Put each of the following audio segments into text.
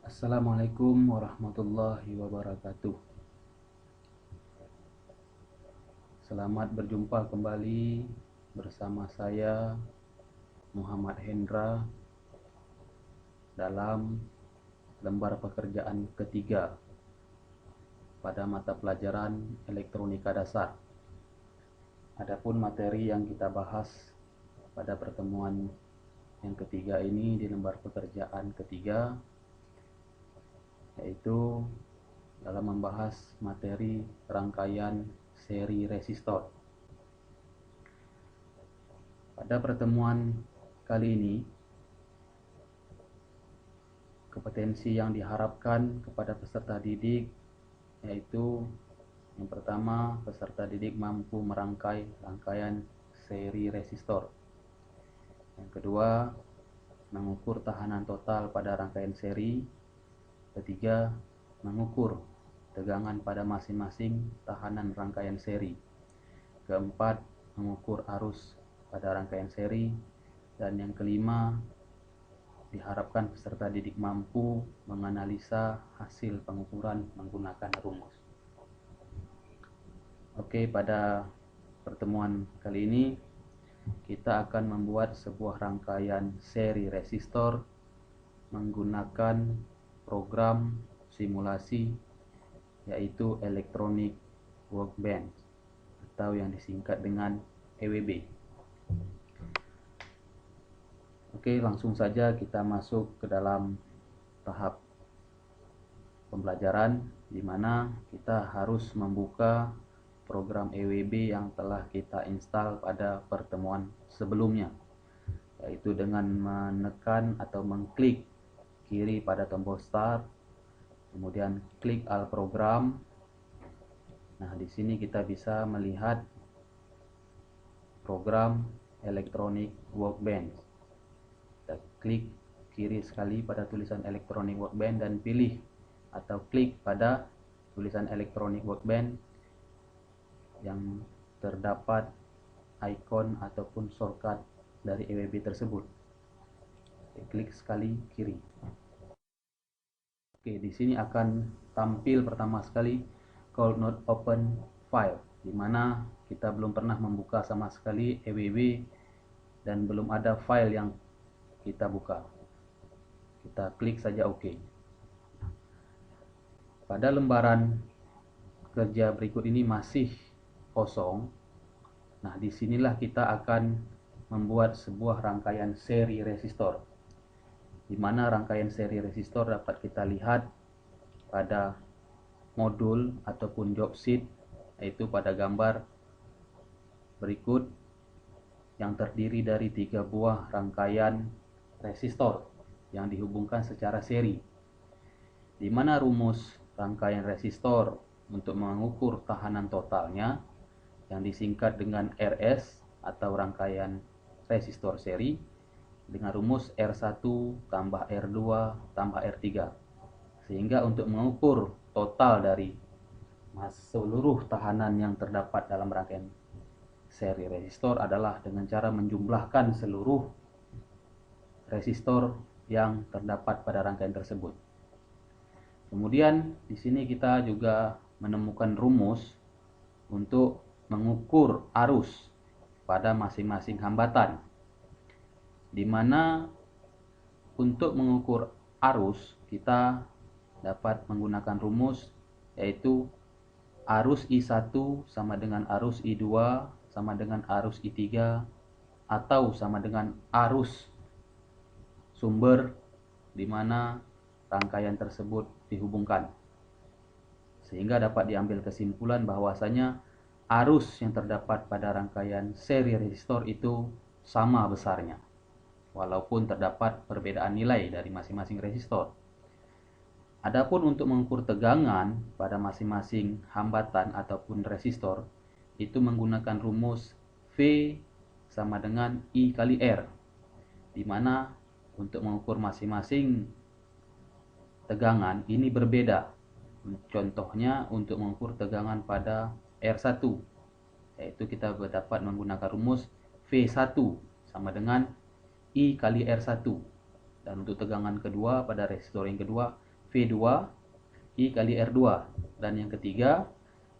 Assalamualaikum warahmatullahi wabarakatuh. Selamat berjumpa kembali bersama saya Muhammad Hendra dalam lembar pekerjaan ketiga pada mata pelajaran elektronika dasar. Adapun materi yang kita bahas pada pertemuan yang ketiga ini di lembar pekerjaan ketiga yaitu dalam membahas materi rangkaian seri resistor. Pada pertemuan kali ini, kompetensi yang diharapkan kepada peserta didik yaitu yang pertama, peserta didik mampu merangkai rangkaian seri resistor. Yang kedua, mengukur tahanan total pada rangkaian seri. Ketiga, mengukur tegangan pada masing-masing tahanan rangkaian seri. Keempat, mengukur arus pada rangkaian seri. Dan yang kelima, diharapkan peserta didik mampu menganalisa hasil pengukuran menggunakan rumus. Oke, pada pertemuan kali ini kita akan membuat sebuah rangkaian seri resistor menggunakan program simulasi yaitu Electronic Workbench atau yang disingkat dengan EWB. Oke, langsung saja kita masuk ke dalam tahap pembelajaran di mana kita harus membuka program EWB yang telah kita install pada pertemuan sebelumnya, yaitu dengan menekan atau mengklik kiri pada tombol start, kemudian klik all program. Nah, di sini kita bisa melihat program Electronic Workbench. Kita klik kiri sekali pada tulisan Electronic Workbench dan pilih atau klik pada tulisan Electronic Workbench yang terdapat ikon ataupun shortcut dari EWB tersebut. Klik sekali kiri. Oke, di sini akan tampil pertama sekali call not open file, di mana kita belum pernah membuka sama sekali EWB dan belum ada file yang kita buka. Kita klik saja OK. Pada lembaran kerja berikut ini masih kosong. Nah, disinilah kita akan membuat sebuah rangkaian seri resistor, di mana rangkaian seri resistor dapat kita lihat pada modul ataupun job sheet, yaitu pada gambar berikut yang terdiri dari 3 buah rangkaian resistor yang dihubungkan secara seri, di mana rumus rangkaian resistor untuk mengukur tahanan totalnya yang disingkat dengan RS atau rangkaian resistor seri dengan rumus R1 tambah R2 tambah R3, sehingga untuk mengukur total dari seluruh tahanan yang terdapat dalam rangkaian seri resistor adalah dengan cara menjumlahkan seluruh resistor yang terdapat pada rangkaian tersebut. Kemudian di sini kita juga menemukan rumus untuk mengukur arus pada masing-masing hambatan, di mana untuk mengukur arus kita dapat menggunakan rumus yaitu arus I1 sama dengan arus I2 sama dengan arus I3 atau sama dengan arus sumber di mana rangkaian tersebut dihubungkan, sehingga dapat diambil kesimpulan bahwasanya arus yang terdapat pada rangkaian seri resistor itu sama besarnya, walaupun terdapat perbedaan nilai dari masing-masing resistor. Adapun untuk mengukur tegangan pada masing-masing hambatan ataupun resistor itu menggunakan rumus V sama dengan I kali R, di mana untuk mengukur masing-masing tegangan ini berbeda. Contohnya untuk mengukur tegangan pada R1, yaitu kita dapat menggunakan rumus V1 sama dengan I kali R1. Dan untuk tegangan kedua pada resistor yang kedua V2 I kali R2. Dan yang ketiga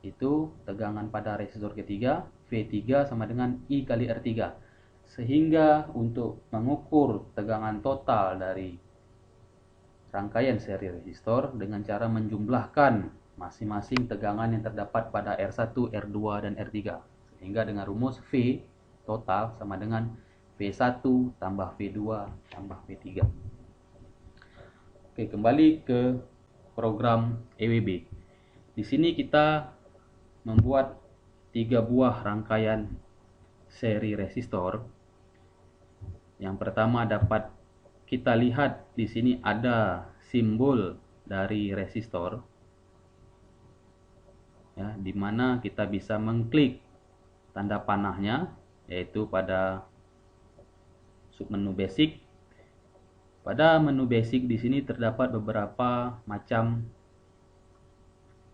itu tegangan pada resistor ketiga V3 sama dengan I kali R3. Sehingga untuk mengukur tegangan total dari rangkaian seri resistor dengan cara menjumlahkan masing-masing tegangan yang terdapat pada R1, R2, dan R3. Sehingga dengan rumus V total sama dengan V1 tambah V2 tambah V3. Oke, kembali ke program EWB. Di sini kita membuat 3 buah rangkaian seri resistor. Yang pertama dapat kita lihat di sini ada simbol dari resistor, ya, di mana kita bisa mengklik tanda panahnya, yaitu pada submenu basic. Pada menu basic di sini terdapat beberapa macam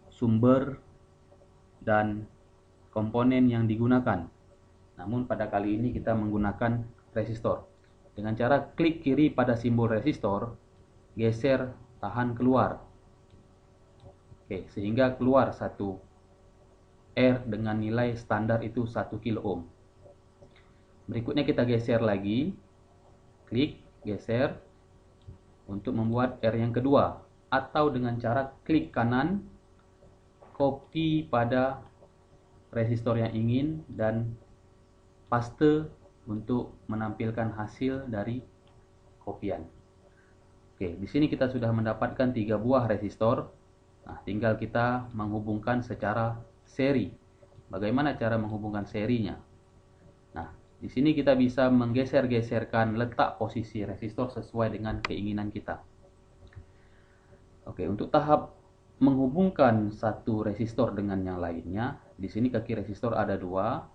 sumber dan komponen yang digunakan. Namun pada kali ini kita menggunakan resistor. Dengan cara klik kiri pada simbol resistor, geser tahan keluar. Oke, sehingga keluar satu R dengan nilai standar itu 1 kilo ohm. Berikutnya kita geser lagi, klik, geser untuk membuat R yang kedua. Atau dengan cara klik kanan, copy pada resistor yang ingin dan paste untuk menampilkan hasil dari kopian. Oke, di sini kita sudah mendapatkan 3 buah resistor. Nah, tinggal kita menghubungkan secara seri. Bagaimana cara menghubungkan serinya? Nah, di sini kita bisa menggeser-geserkan letak posisi resistor sesuai dengan keinginan kita. Oke, untuk tahap menghubungkan satu resistor dengan yang lainnya, di sini kaki resistor ada 2.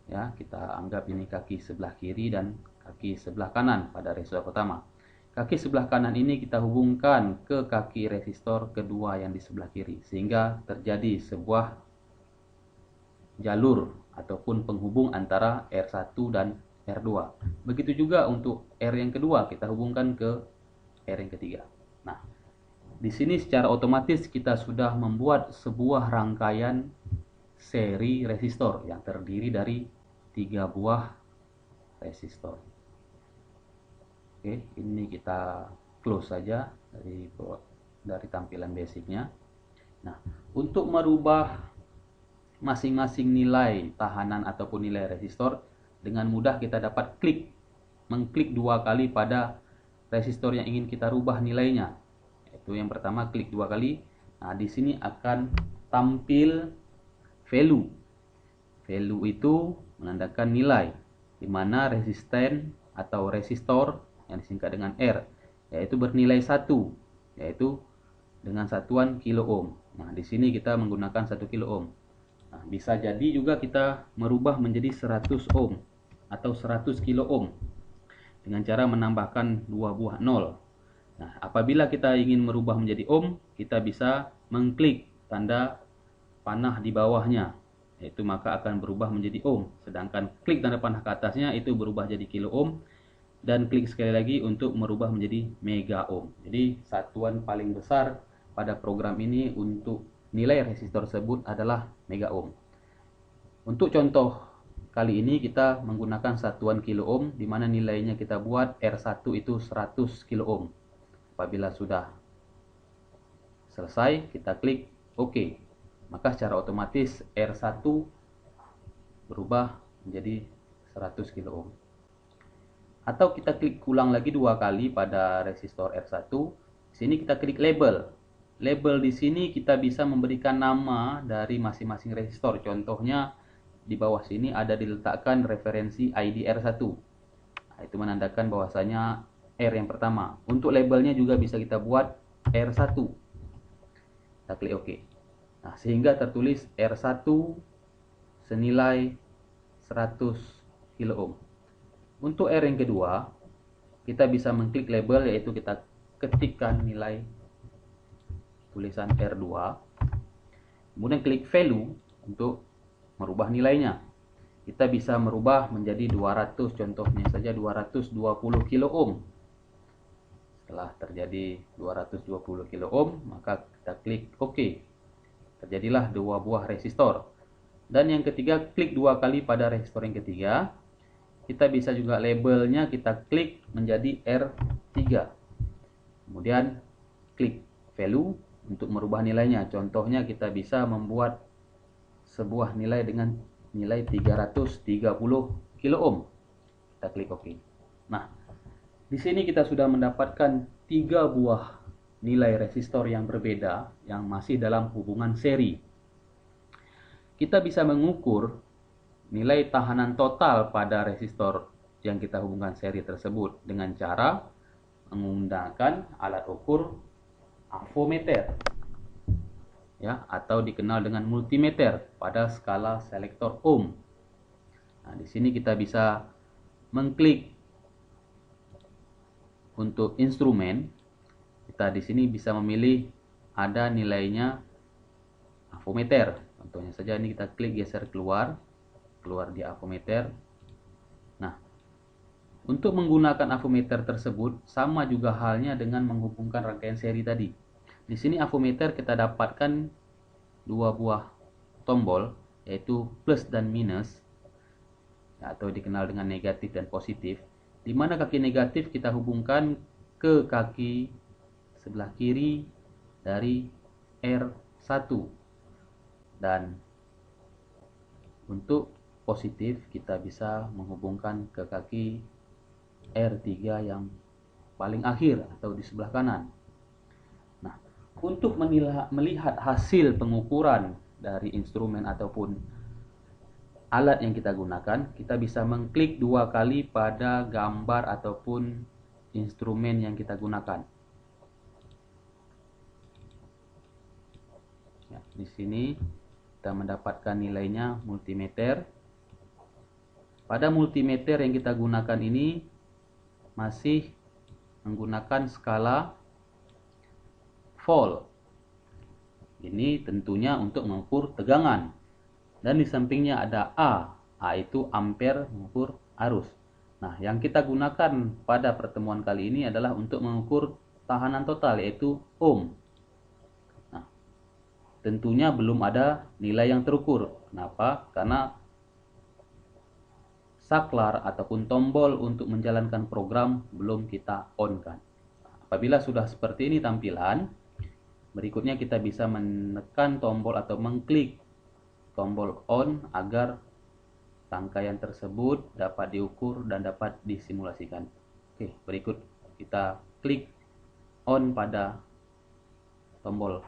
Ya, kita anggap ini kaki sebelah kiri dan kaki sebelah kanan pada resistor pertama. Kaki sebelah kanan ini kita hubungkan ke kaki resistor kedua yang di sebelah kiri, sehingga terjadi sebuah jalur ataupun penghubung antara R1 dan R2. Begitu juga untuk R yang kedua, kita hubungkan ke R yang ketiga. Nah, di sini secara otomatis kita sudah membuat sebuah rangkaian seri resistor yang terdiri dari 3 buah resistor. Oke, ini kita close saja dari tampilan basicnya. Nah, untuk merubah masing-masing nilai tahanan ataupun nilai resistor, dengan mudah kita dapat mengklik 2 kali pada resistor yang ingin kita rubah nilainya. Itu yang pertama, klik 2 kali. Nah, di sini akan tampil value. Value itu menandakan nilai, di mana resisten atau resistor yang disingkat dengan R, yaitu bernilai 1, yaitu dengan satuan kilo ohm. Nah, di sini kita menggunakan 1 kilo ohm. Nah, bisa jadi juga kita merubah menjadi 100 ohm atau 100 kilo ohm dengan cara menambahkan 2 buah 0. Nah, apabila kita ingin merubah menjadi ohm, kita bisa mengklik tanda panah di bawahnya, yaitu maka akan berubah menjadi ohm. Sedangkan klik tanda panah ke atasnya itu berubah jadi kilo ohm, dan klik sekali lagi untuk merubah menjadi mega ohm. Jadi satuan paling besar pada program ini untuk nilai resistor tersebut adalah mega ohm. Untuk contoh kali ini kita menggunakan satuan kilo ohm, di mana nilainya kita buat R1 itu 100 kilo ohm. Apabila sudah selesai, kita klik OK. Maka secara otomatis R1 berubah menjadi 100 kilo ohm. Atau kita klik ulang lagi 2 kali pada resistor R1. Di sini kita klik label. Label di sini kita bisa memberikan nama dari masing-masing resistor. Contohnya di bawah sini ada diletakkan referensi ID R1. Nah, itu menandakan bahwasanya R yang pertama. Untuk labelnya juga bisa kita buat R1. Kita klik OK. Nah, sehingga tertulis R1 senilai 100 kilo ohm. Untuk R yang kedua, kita bisa mengklik label, yaitu kita ketikkan nilai tulisan R2. Kemudian klik value untuk merubah nilainya. Kita bisa merubah menjadi 200, contohnya saja 220 kilo ohm. Setelah terjadi 220 kilo ohm, maka kita klik OK. Terjadilah 2 buah resistor. Dan yang ketiga, klik 2 kali pada resistor yang ketiga. Kita bisa juga labelnya kita klik menjadi R3. Kemudian klik value untuk merubah nilainya. Contohnya kita bisa membuat sebuah nilai dengan nilai 330 kilo ohm. Kita klik OK. Nah, di sini kita sudah mendapatkan 3 buah nilai resistor yang berbeda yang masih dalam hubungan seri. Kita bisa mengukur nilai tahanan total pada resistor yang kita hubungkan seri tersebut dengan cara menggunakan alat ukur avometer, ya, atau dikenal dengan multimeter pada skala selektor ohm. Nah, di sini kita bisa mengklik untuk instrumen. Kita di sini bisa memilih ada nilainya avometer. Contohnya saja ini kita klik geser keluar di avometer. Nah, untuk menggunakan avometer tersebut sama juga halnya dengan menghubungkan rangkaian seri tadi. Di sini avometer kita dapatkan 2 buah tombol, yaitu plus dan minus, atau dikenal dengan negatif dan positif, di mana kaki negatif kita hubungkan ke kaki sebelah kiri dari R1, dan untuk positif kita bisa menghubungkan ke kaki R3 yang paling akhir atau di sebelah kanan. Nah, untuk melihat hasil pengukuran dari instrumen ataupun alat yang kita gunakan, kita bisa mengklik 2 kali pada gambar ataupun instrumen yang kita gunakan. Ya, di sini kita mendapatkan nilainya multimeter. Pada multimeter yang kita gunakan ini masih menggunakan skala volt. Ini tentunya untuk mengukur tegangan. Dan di sampingnya ada A. A itu ampere mengukur arus. Nah, yang kita gunakan pada pertemuan kali ini adalah untuk mengukur tahanan total, yaitu ohm. Nah, tentunya belum ada nilai yang terukur. Kenapa? Karena saklar ataupun tombol untuk menjalankan program belum kita on kan. Apabila sudah seperti ini tampilan, berikutnya kita bisa menekan tombol atau mengklik tombol on agar rangkaian tersebut dapat diukur dan dapat disimulasikan. Oke, berikut kita klik on pada tombol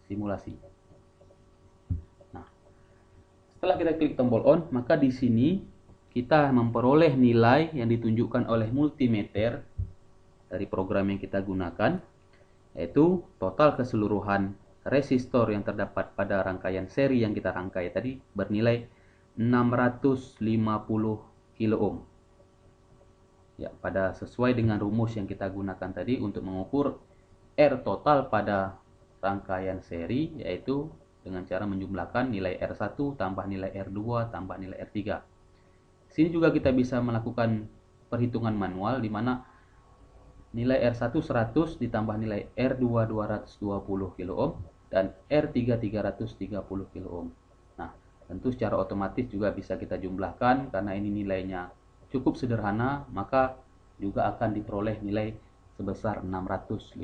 simulasi. Nah, setelah kita klik tombol on, maka di sini kita memperoleh nilai yang ditunjukkan oleh multimeter dari program yang kita gunakan, yaitu total keseluruhan resistor yang terdapat pada rangkaian seri yang kita rangkai tadi bernilai 650 kilo ohm. Ya, pada sesuai dengan rumus yang kita gunakan tadi untuk mengukur R total pada rangkaian seri, yaitu dengan cara menjumlahkan nilai R1 tambah nilai R2 tambah nilai R3. Sini juga kita bisa melakukan perhitungan manual di mana nilai R1 100 ditambah nilai R2 220 kilo ohm dan R3 330 kilo ohm. Nah, tentu secara otomatis juga bisa kita jumlahkan karena ini nilainya cukup sederhana, maka juga akan diperoleh nilai sebesar 650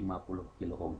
kilo ohm.